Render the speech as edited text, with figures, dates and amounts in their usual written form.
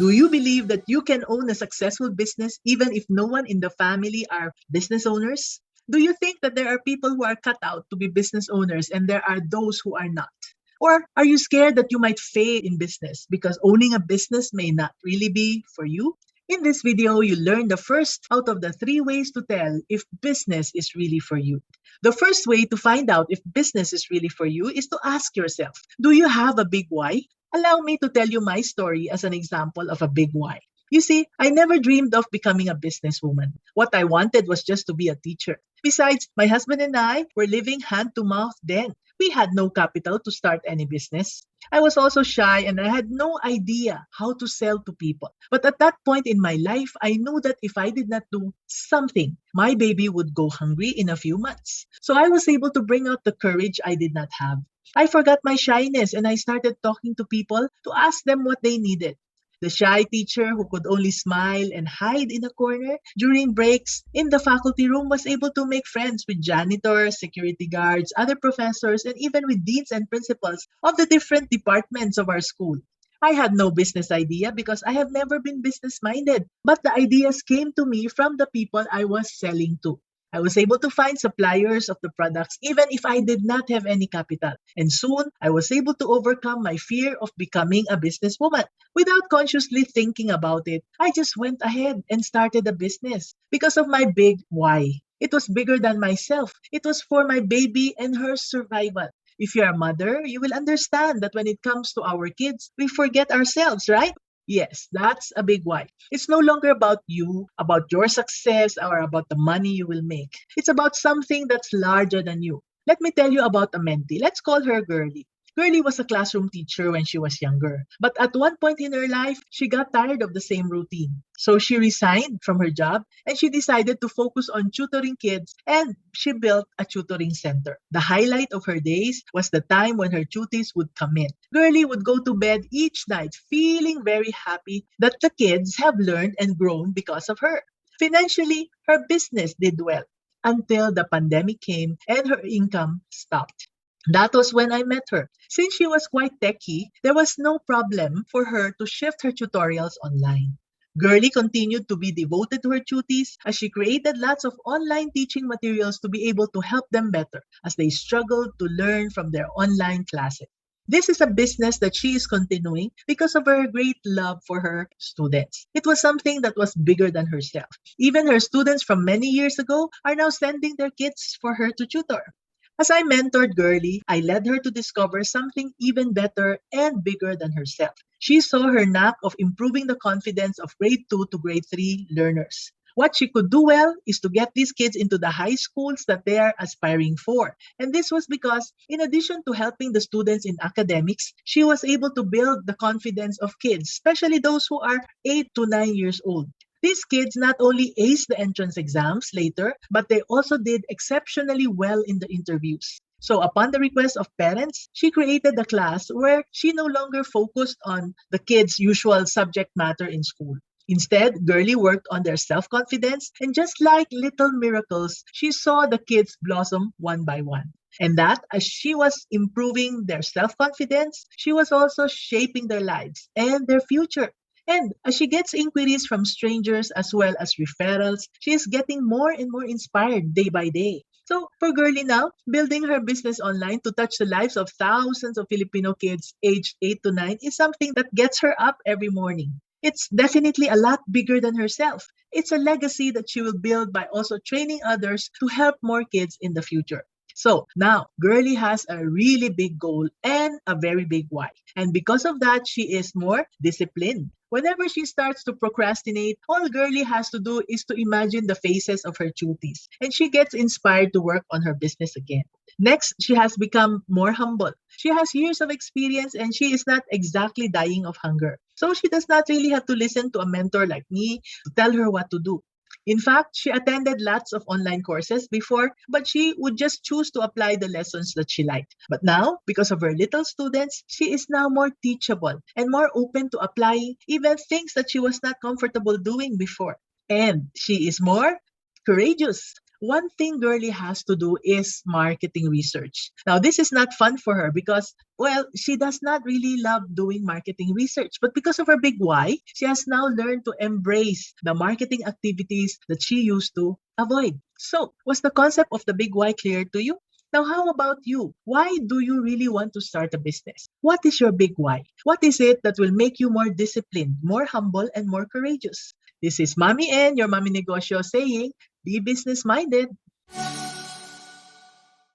Do you believe that you can own a successful business even if no one in the family are business owners? Do you think that there are people who are cut out to be business owners and there are those who are not? Or are you scared that you might fail in business because owning a business may not really be for you? In this video, you learn the first out of the three ways to tell if business is really for you. The first way to find out if business is really for you is to ask yourself, do you have a big why? Allow me to tell you my story as an example of a big why. You see, I never dreamed of becoming a businesswoman. What I wanted was just to be a teacher. Besides, my husband and I were living hand to mouth then. We had no capital to start any business. I was also shy and I had no idea how to sell to people. But at that point in my life, I knew that if I did not do something, my baby would go hungry in a few months. So I was able to bring out the courage I did not have. I forgot my shyness and I started talking to people to ask them what they needed. The shy teacher who could only smile and hide in a corner during breaks in the faculty room was able to make friends with janitors, security guards, other professors, and even with deans and principals of the different departments of our school. I had no business idea because I have never been business minded, but the ideas came to me from the people I was selling to. I was able to find suppliers of the products even if I did not have any capital. And soon, I was able to overcome my fear of becoming a businesswoman. Without consciously thinking about it, I just went ahead and started a business because of my big why. It was bigger than myself. It was for my baby and her survival. If you're a mother, you will understand that when it comes to our kids, we forget ourselves, right? Yes, that's a big why. It's no longer about you, about your success, or about the money you will make. It's about something that's larger than you. Let me tell you about a mentee. Let's call her Girlie. Girlie was a classroom teacher when she was younger. But at one point in her life, she got tired of the same routine. So she resigned from her job and she decided to focus on tutoring kids and she built a tutoring center. The highlight of her days was the time when her tutees would come in. Girlie would go to bed each night feeling very happy that the kids have learned and grown because of her. Financially, her business did well until the pandemic came and her income stopped. That was when I met her. Since she was quite techy, there was no problem for her to shift her tutorials online. Girlie continued to be devoted to her duties as she created lots of online teaching materials to be able to help them better as they struggled to learn from their online classes. This is a business that she is continuing because of her great love for her students. It was something that was bigger than herself. Even her students from many years ago are now sending their kids for her to tutor. As I mentored Girlie, I led her to discover something even better and bigger than herself. She saw her knack of improving the confidence of grade 2 to grade 3 learners. What she could do well is to get these kids into the high schools that they are aspiring for. And this was because, in addition to helping the students in academics, she was able to build the confidence of kids, especially those who are 8 to 9 years old. These kids not only aced the entrance exams later, but they also did exceptionally well in the interviews. So upon the request of parents, she created a class where she no longer focused on the kids' usual subject matter in school. Instead, Girlie worked on their self-confidence, and just like little miracles, she saw the kids blossom one by one. And that, as she was improving their self-confidence, she was also shaping their lives and their future. And as she gets inquiries from strangers as well as referrals, she is getting more and more inspired day by day. So for Girlie now, building her business online to touch the lives of thousands of Filipino kids aged 8 to 9 is something that gets her up every morning. It's definitely a lot bigger than herself. It's a legacy that she will build by also training others to help more kids in the future. So now, Girlie has a really big goal and a very big why. And because of that, she is more disciplined. Whenever she starts to procrastinate, all Girlie has to do is to imagine the faces of her tutees. And she gets inspired to work on her business again. Next, she has become more humble. She has years of experience and she is not exactly dying of hunger. So she does not really have to listen to a mentor like me to tell her what to do. In fact, she attended lots of online courses before, but she would just choose to apply the lessons that she liked. But now, because of her little students, she is now more teachable and more open to applying even things that she was not comfortable doing before. And she is more courageous. one thing Girlie has to do is marketing research. Now, this is not fun for her because, well, she does not really love doing marketing research. But because of her big why, she has now learned to embrace the marketing activities that she used to avoid. So, was the concept of the big why clear to you? Now, how about you? Why do you really want to start a business? What is your big why? What is it that will make you more disciplined, more humble, and more courageous? This is Mommy N, your Mommy Negosyo, saying, be business minded.